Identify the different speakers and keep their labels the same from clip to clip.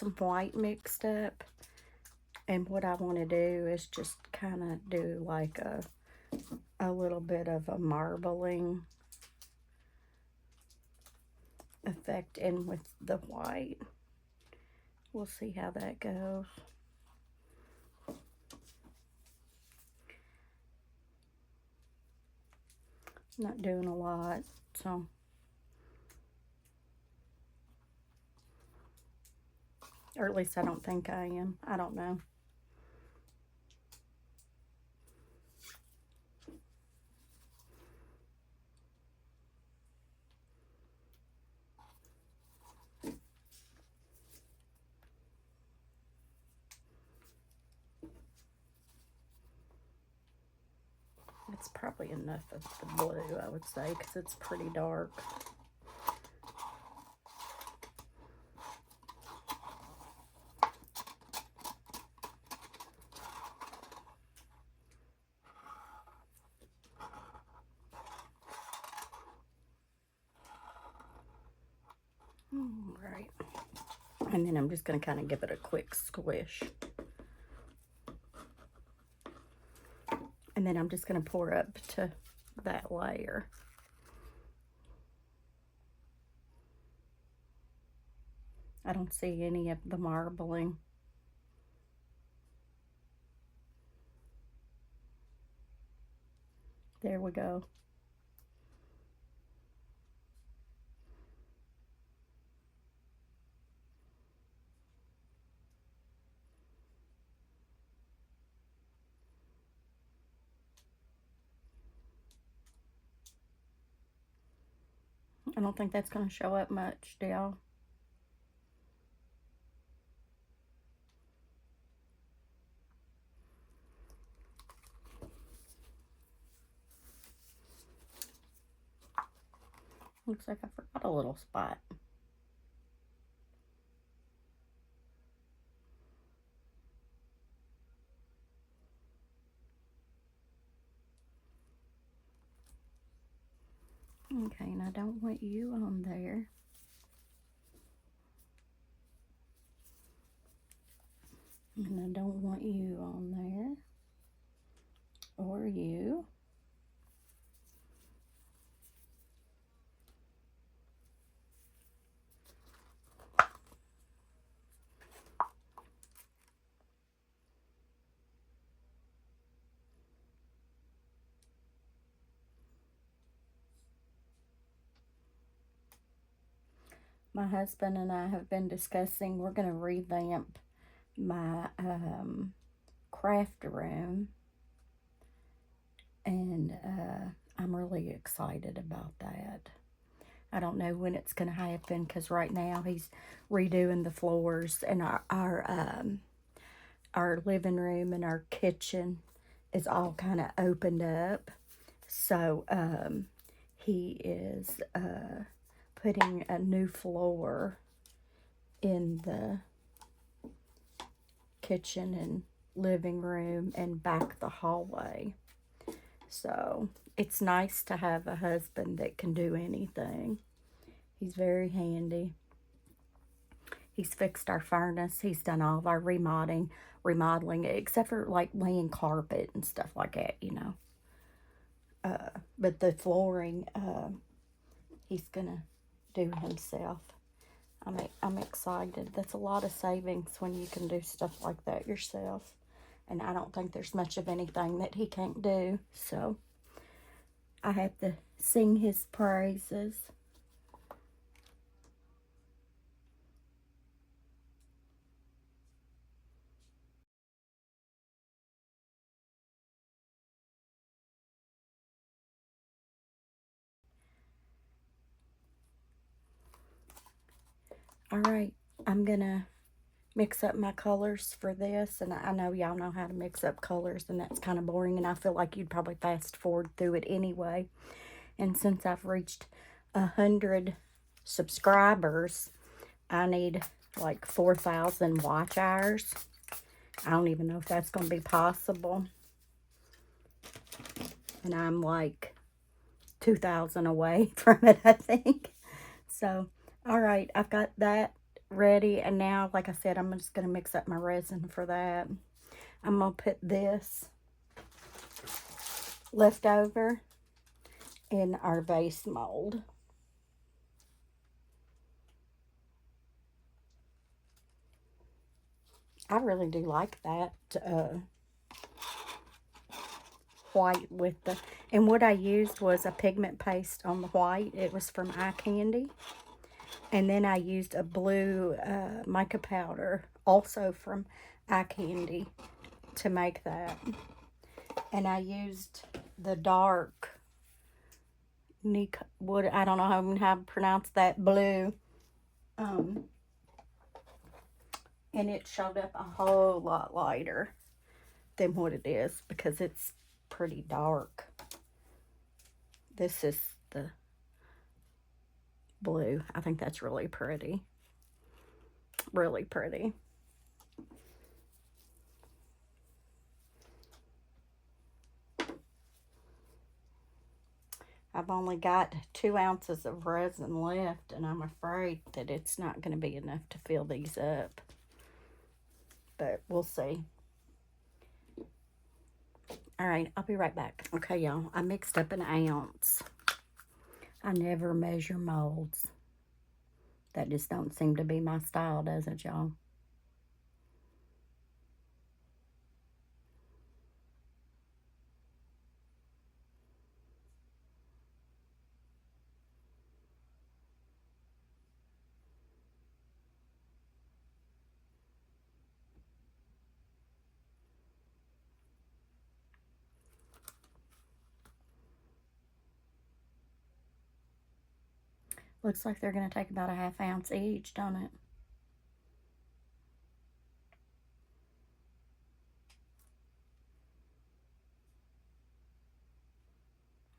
Speaker 1: some white mixed up. And what I want to do is just kind of do like a little bit of a marbling effect in with the white. We'll see how that goes. Not doing a lot, so. Or at least I don't think I am. I don't know. It's probably enough of the blue, I would say, because it's pretty dark. Right. And then I'm just going to kind of give it a quick squish. And then I'm just going to pour up to that layer. I don't see any of the marbling. There we go. I don't think that's going to show up much, do y'all? Looks like I forgot a little spot. Okay, and I don't want you on there. And I don't want you on there. Or you. My husband and I have been discussing, we're going to revamp my craft room. And I'm really excited about that. I don't know when it's going to happen because right now he's redoing the floors, and our living room and our kitchen is all kind of opened up. So he is putting a new floor in the kitchen and living room and back the hallway. So it's nice to have a husband that can do anything. He's very handy. He's fixed our furnace. He's done all of our remodeling, except for like laying carpet and stuff like that, you know. But the flooring, he's gonna do himself. I'm excited. That's a lot of savings when you can do stuff like that yourself. And I don't think there's much of anything that he can't do. So I have to sing his praises. All right, I'm gonna mix up my colors for this, and I know y'all know how to mix up colors, and that's kind of boring, and I feel like you'd probably fast forward through it anyway. And since I've reached 100 subscribers, I need like 4,000 watch hours. I don't even know if that's going to be possible. And I'm like 2,000 away from it, I think. So, all right, I've got that ready. And now, like I said, I'm just going to mix up my resin for that. I'm going to put this leftover in our base mold. I really do like that white with the, and what I used was a pigment paste on the white. It was from Eye Candy. And then I used a blue mica powder, also from Eye Candy, to make that. And I used the dark, wood, I don't know how to pronounce that, blue. And it showed up a whole lot lighter than what it is because it's pretty dark. This is the blue. I think that's really pretty. Really pretty. I've only got 2 ounces of resin left, and I'm afraid that it's not going to be enough to fill these up. But we'll see. All right, I'll be right back. Okay, y'all, I mixed up an ounce. I never measure molds. That just don't seem to be my style, does it, y'all? Looks like they're going to take about a 1/2 ounce each, don't it?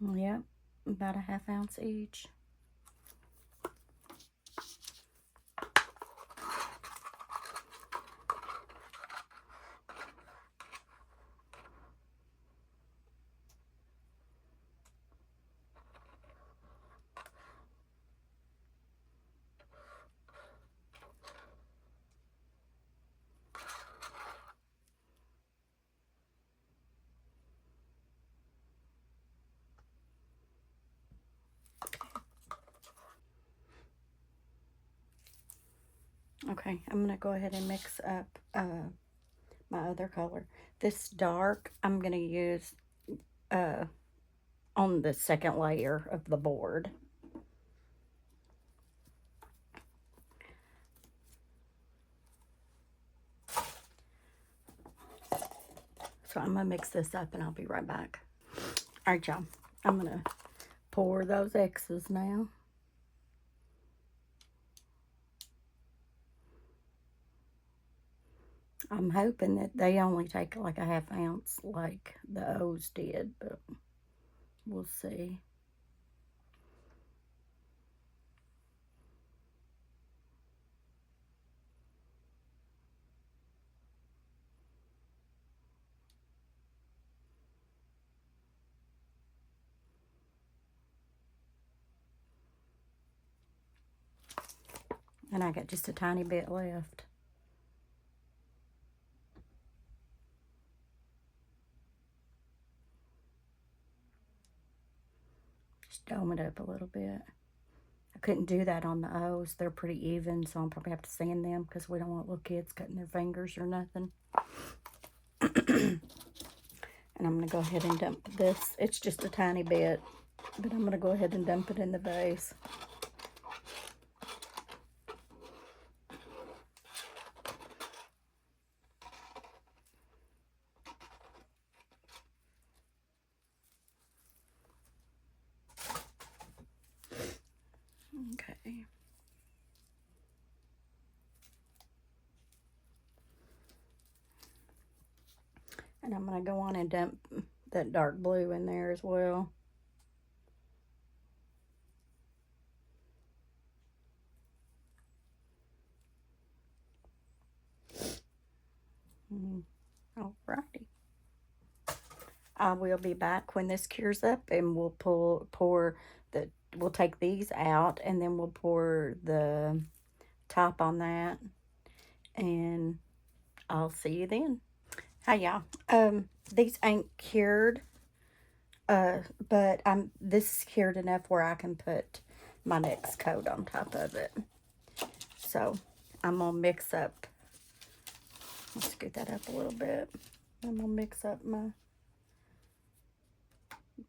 Speaker 1: Yep, about a 1/2 ounce each. Okay, I'm going to go ahead and mix up my other color. This dark, I'm going to use on the second layer of the board. So I'm going to mix this up and I'll be right back. All right, y'all. I'm going to pour those X's now. I'm hoping that they only take like a 1/2 ounce like the O's did, but we'll see. And I got just a tiny bit left. Just dome it up a little bit. I couldn't do that on the O's. They're pretty even, so I'll probably have to sand them because we don't want little kids cutting their fingers or nothing. And I'm going to go ahead and dump this. It's just a tiny bit, but I'm going to go ahead and dump it in the vase. Okay. And I'm going to go on and dump that dark blue in there as well. Alrighty. I will be back when this cures up, and we'll we'll take these out, and then we'll pour the top on that, and I'll see you then. Hi, y'all. These ain't cured, but this is cured enough where I can put my next coat on top of it. So I'm gonna mix up. Let's scoot that up a little bit. I'm gonna mix up I'm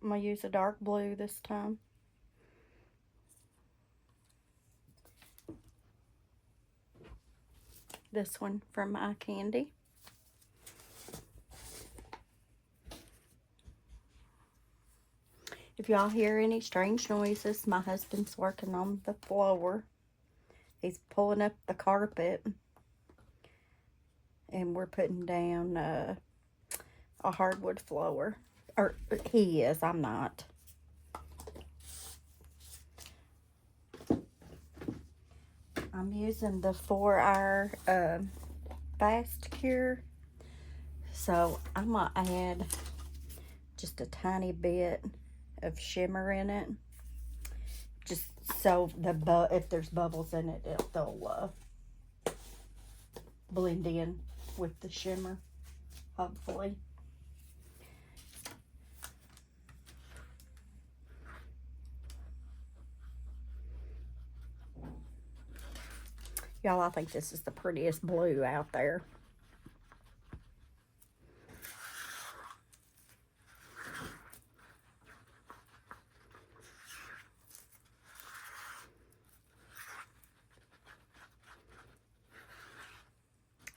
Speaker 1: gonna use a dark blue this time. This one from Eye Candy. If y'all hear any strange noises, my husband's working on the floor. He's pulling up the carpet, and we're putting down a hardwood floor. Or he is, I'm not. I'm using the 4-hour fast cure. So I'm gonna add just a tiny bit of shimmer in it. Just so if there's bubbles in it, they'll blend in with the shimmer, hopefully. Y'all, I think this is the prettiest blue out there.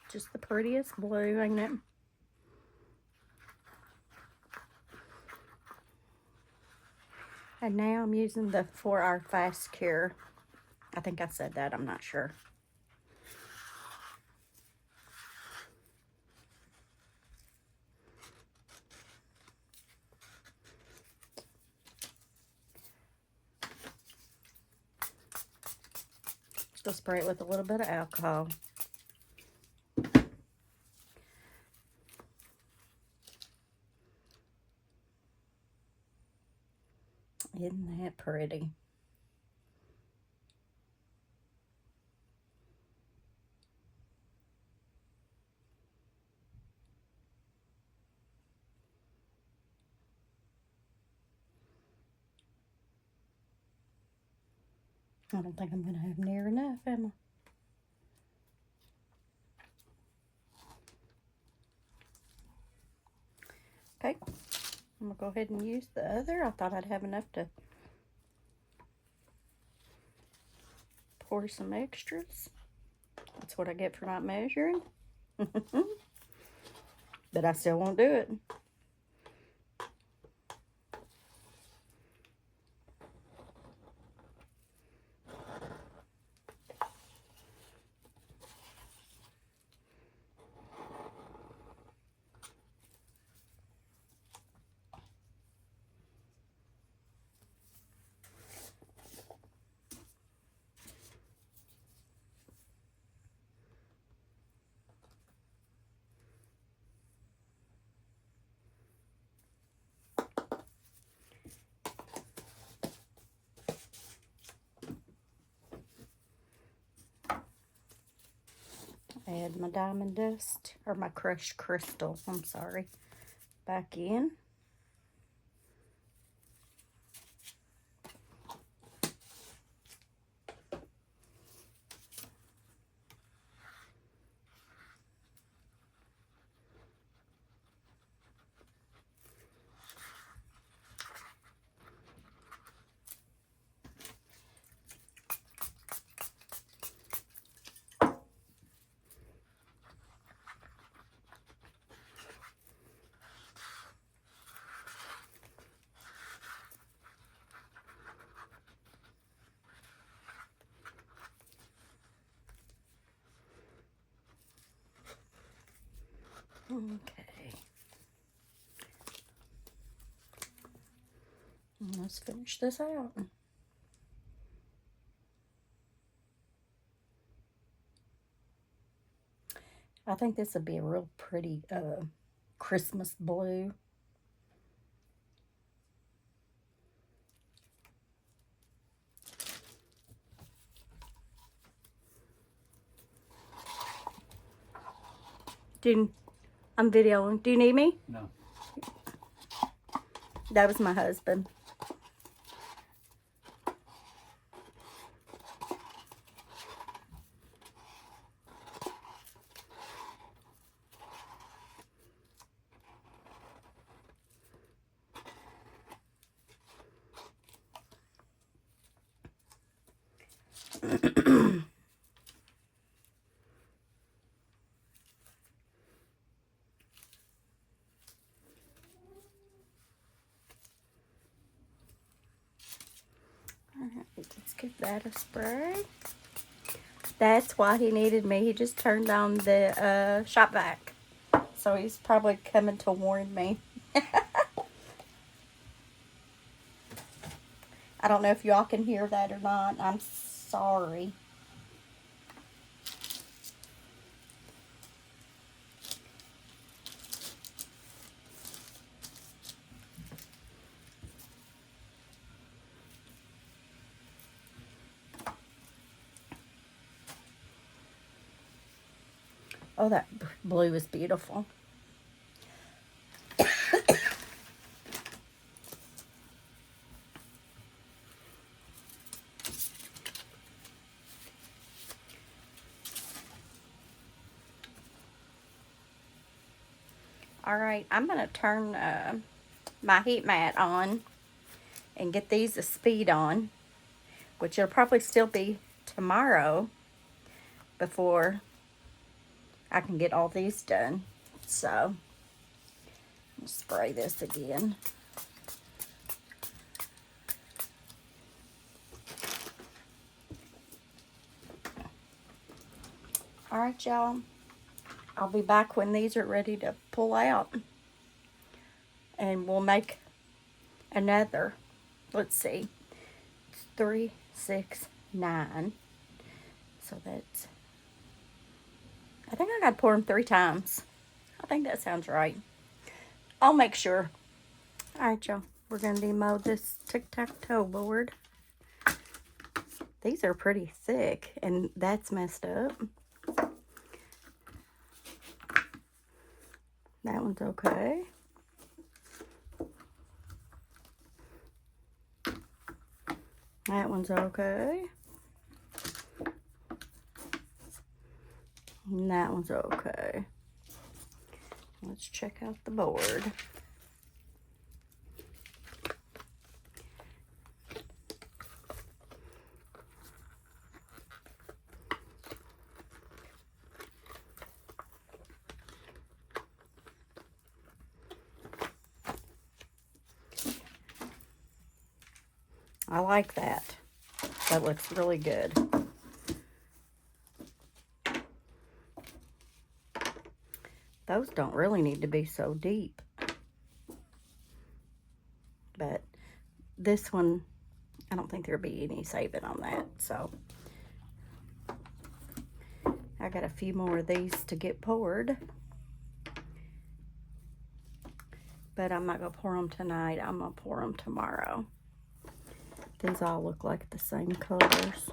Speaker 1: Just the prettiest blue, ain't it? And now I'm using the 4-hour fast cure. I think I said that, I'm not sure. Just gonna spray it with a little bit of alcohol. Isn't that pretty? I don't think I'm going to have near enough, am I? Okay, I'm going to go ahead and use the other. I thought I'd have enough to pour some extras. That's what I get for not measuring. But I still won't do it. Add my diamond dust, or my crushed crystal, I'm sorry, back in. Okay. Let's finish this out. I think this would be a real pretty Christmas blue. I'm videoing. Do you need me?
Speaker 2: No.
Speaker 1: That was my husband. Alright, let's give that a spray. That's why he needed me. He just turned on the shop vac. So he's probably coming to warn me. I don't know if y'all can hear that or not. I'm sorry. Oh, that blue is beautiful. All right, I'm going to turn my heat mat on and get these a speed on, which it'll probably still be tomorrow before I can get all these done. So, I'll spray this again. All right, y'all. I'll be back when these are ready to pull out. And we'll make another. Let's see. It's 3, 6, 9. So that's... I think I got to pour them 3 times. I think that sounds right. I'll make sure. All right, y'all. We're going to demo this tic-tac-toe board. These are pretty thick, and that's messed up. That one's okay. That one's okay. And that one's okay. Let's check out the board. I like that. That looks really good. Those don't really need to be so deep. But this one, I don't think there'll be any saving on that. So I got a few more of these to get poured. But I'm not going to pour them tonight. I'm going to pour them tomorrow. These all look like the same colors.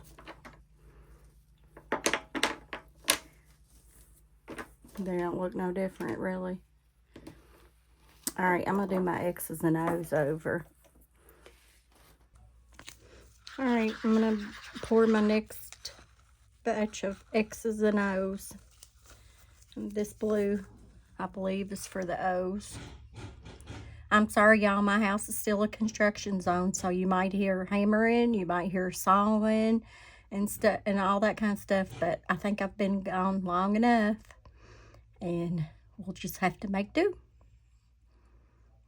Speaker 1: They don't look no different, really. All right, I'm going to do my X's and O's over. All right, I'm going to pour my next batch of X's and O's. And this blue, I believe, is for the O's. I'm sorry, y'all, my house is still a construction zone, so you might hear hammering, you might hear sawing and stuff and all that kind of stuff, but I think I've been gone long enough, and we'll just have to make do.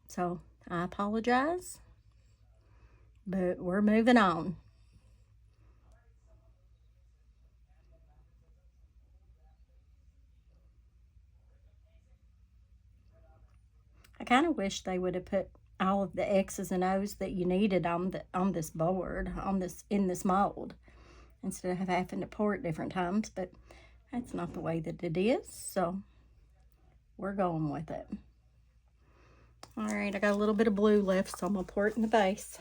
Speaker 1: So, I apologize, but we're moving on. I kind of wish they would have put all of the X's and O's that you needed on this board, in this mold, instead of having to pour it different times, but that's not the way that it is, so we're going with it. All right, I got a little bit of blue left, so I'm going to pour it in the base.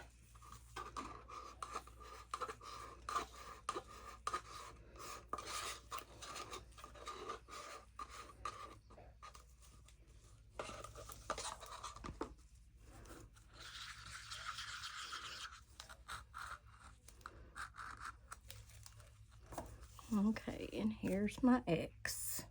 Speaker 1: Okay, and here's my X.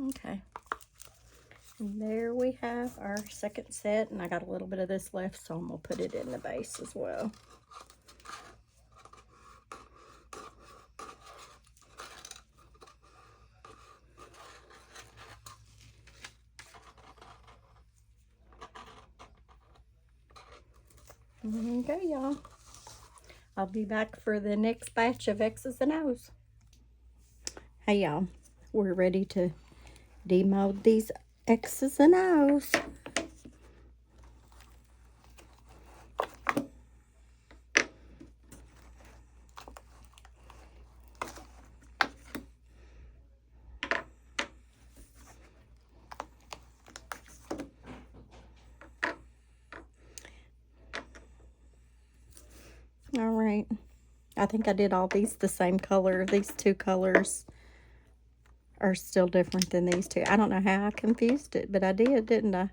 Speaker 1: Okay. And there we have our second set, and I got a little bit of this left, so I'm going to put it in the base as well. Okay, y'all. I'll be back for the next batch of X's and O's. Hey, y'all. We're ready to demold these X's and O's. All right. I think I did all these the same color. These two colors are still different than these two. I don't know how I confused it, but I did, didn't I?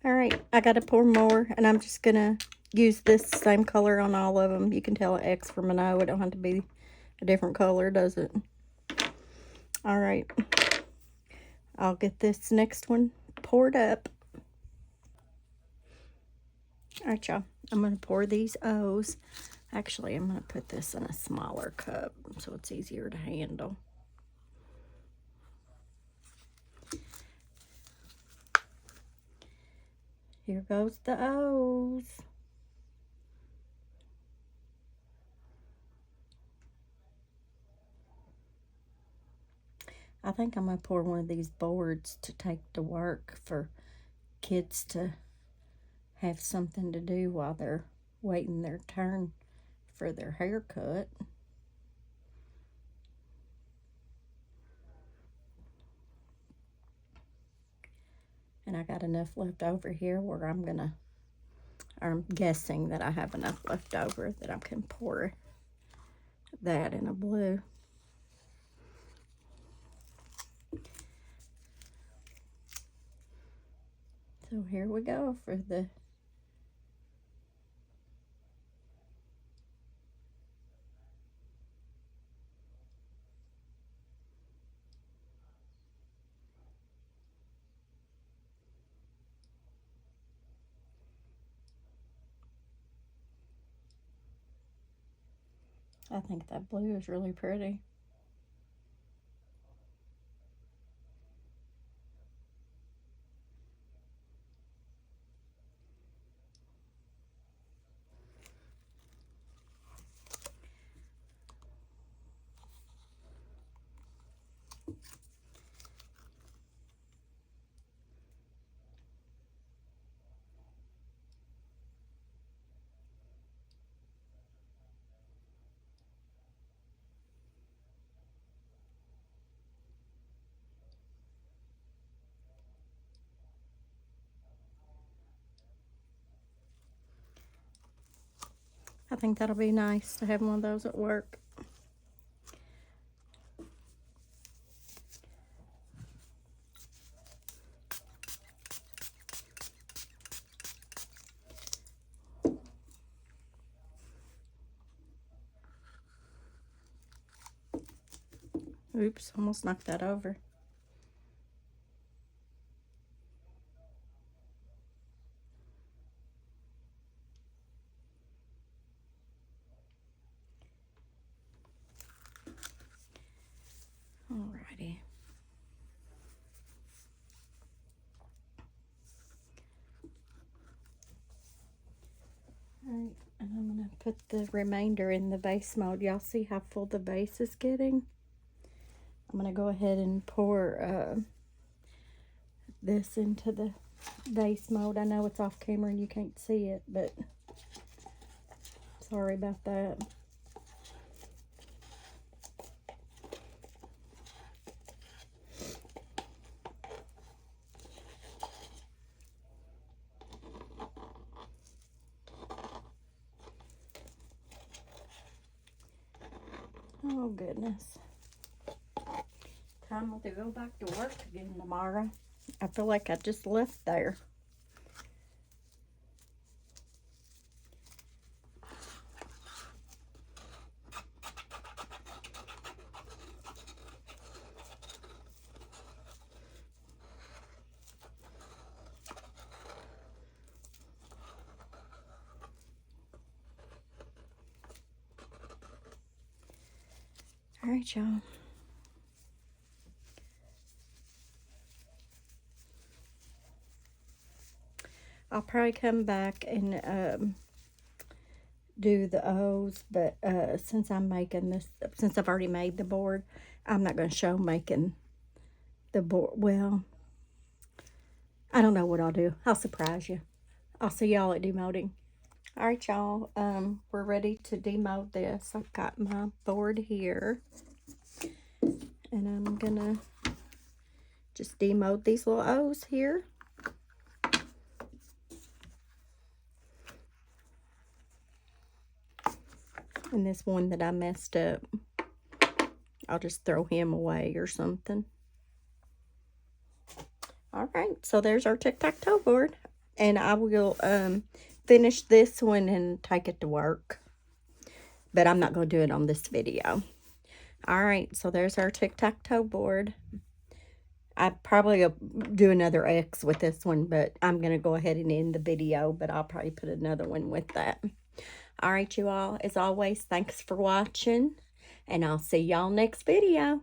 Speaker 1: All right, I got to pour more, and I'm just going to use this same color on all of them. You can tell an X from an O. It don't have to be a different color, does it? All right. I'll get this next one poured up. All right, y'all. I'm going to pour these O's. Actually, I'm going to put this in a smaller cup so it's easier to handle. Here goes the O's. I think I'm going to pour one of these boards to take to work for kids to have something to do while they're waiting their turn for their haircut. And I got enough left over here where I'm guessing that I have enough left over that I can pour that in a blue. So here we go for the I think that blue is really pretty. I think that'll be nice to have one of those at work. Oops, almost knocked that over. Alrighty. Alright, and I'm going to put the remainder in the vase mold. Y'all see how full the vase is getting? I'm going to go ahead and pour this into the vase mold. I know it's off camera and you can't see it, but sorry about that. Oh goodness. Time to go back to work again tomorrow. I feel like I just left there. All right, y'all. I'll probably come back and do the O's, but since I'm making this, since I've already made the board, I'm not going to show making the board. Well, I don't know what I'll do. I'll surprise you. I'll see y'all at demolding. All right, y'all. We're ready to demold this. I've got my board here, and I'm gonna just demold these little O's here. And this one that I messed up, I'll just throw him away or something. All right, so there's our tic-tac-toe board. And I will finish this one and take it to work. But I'm not going to do it on this video. All right, so there's our tic-tac-toe board. I probably will do another X with this one, but I'm going to go ahead and end the video. But I'll probably put another one with that. All right, you all, as always, thanks for watching. And I'll see y'all next video.